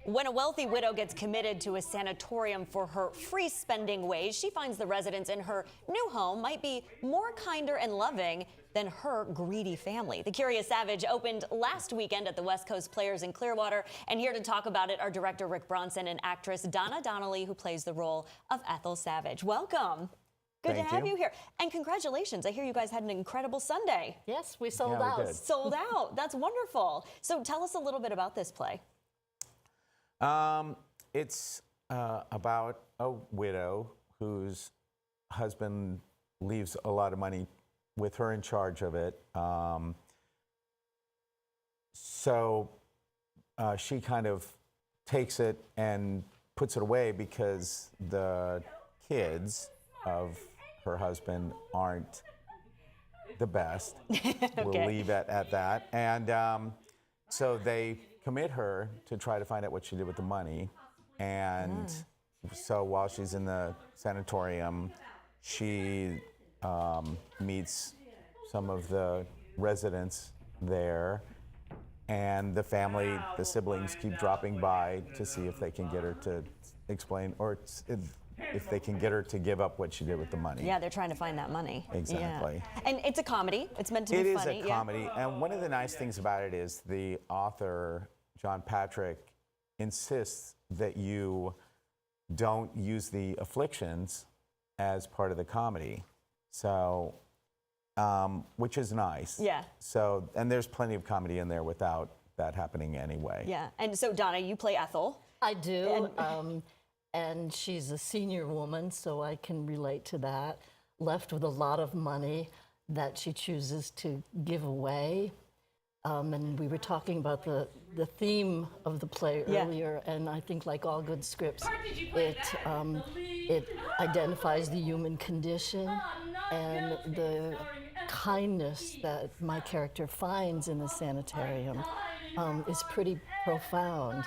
When a wealthy widow gets committed to a sanatorium for her free spending ways, she finds the residents in her new home might be more kinder and loving than her greedy family. The Curious Savage opened last weekend at the West Coast Players in Clearwater. And here to talk about it are director Rick Bronson and actress Donna Donnelly, who plays the role of Ethel Savage. Welcome. Good to have you here. And congratulations. I hear you guys had an incredible Sunday. Yes, we sold out. Sold out. That's wonderful. So tell us a little bit about this play. It's about a widow whose husband leaves a lot of money with her in charge of it. So she kind of takes it and puts it away because the kids of her husband aren't the best. Okay. We'll leave it at that. And so they commit her to try to find out what she did with the money. And so while she's in the sanatorium, she meets some of the residents there. And the family, the siblings keep dropping by to see if they can get her to explain, or if they can get her to give up what she did with the money. Yeah, they're trying to find that money. Exactly. Yeah. And it's a comedy. It's meant to be funny. It is a comedy. And one of the nice things about it is the author, John Patrick, insists that you don't use the afflictions as part of the comedy. So, which is nice. Yeah. So, and there's plenty of comedy in there without that happening anyway. Yeah. And so, Donna, you play Ethel. I do. And she's a senior woman, so I can relate to that. Left with a lot of money that she chooses to give away. And we were talking about the theme of the play earlier, and I think, like all good scripts, it identifies the human condition and the kindness that my character finds in the sanitarium is pretty profound.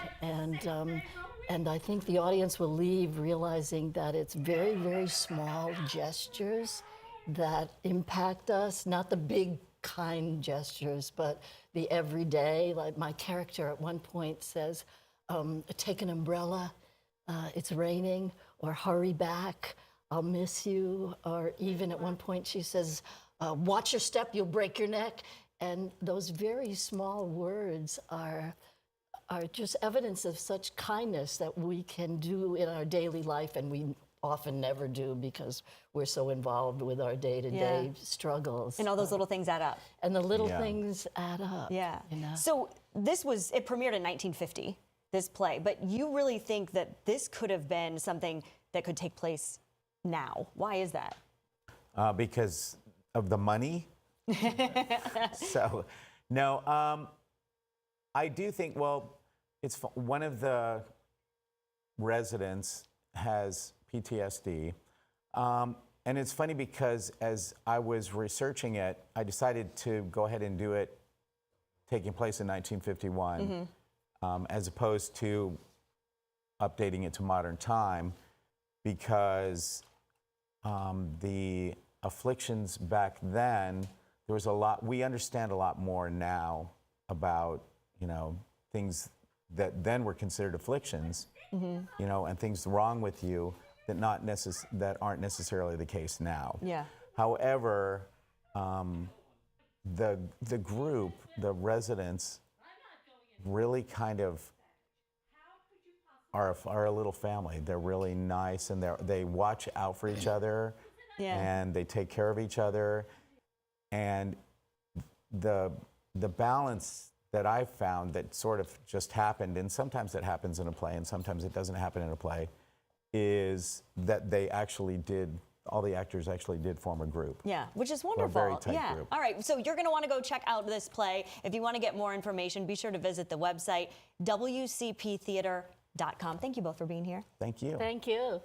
And I think the audience will leave realizing that it's very, very small gestures that impact us, not the big, kind gestures, but the everyday. Like my character at one point says, take an umbrella, it's raining, or hurry back, I'll miss you. Or even at one point she says, watch your step, you'll break your neck. And those very small words are just evidence of such kindness that we can do in our daily life, and we often never do because we're so involved with our day-to-day struggles. And all those little things add up. And the little things add up. Yeah. You know? So it premiered in 1950, this play, but you really think that this could have been something that could take place now. Why is that? Because of the money. So, no, I do think, well, it's one of the residents has PTSD. And it's funny because as I was researching it, I decided to go ahead and do it taking place in 1951, as opposed to updating it to modern time, because the afflictions back then, there was a lot, we understand a lot more now about, things that then were considered afflictions, and things wrong with you that aren't necessarily the case now. Yeah. However, the group, the residents, really kind of are a little family. They're really nice, and they watch out for each other, and they take care of each other, and the balance that I've found that sort of just happened, and sometimes it happens in a play and sometimes it doesn't happen in a play, is that all the actors actually did form a group. Yeah, which is wonderful. A very tight group. All right, so you're going to want to go check out this play. If you want to get more information, be sure to visit the website, wcptheater.com. Thank you both for being here. Thank you. Thank you.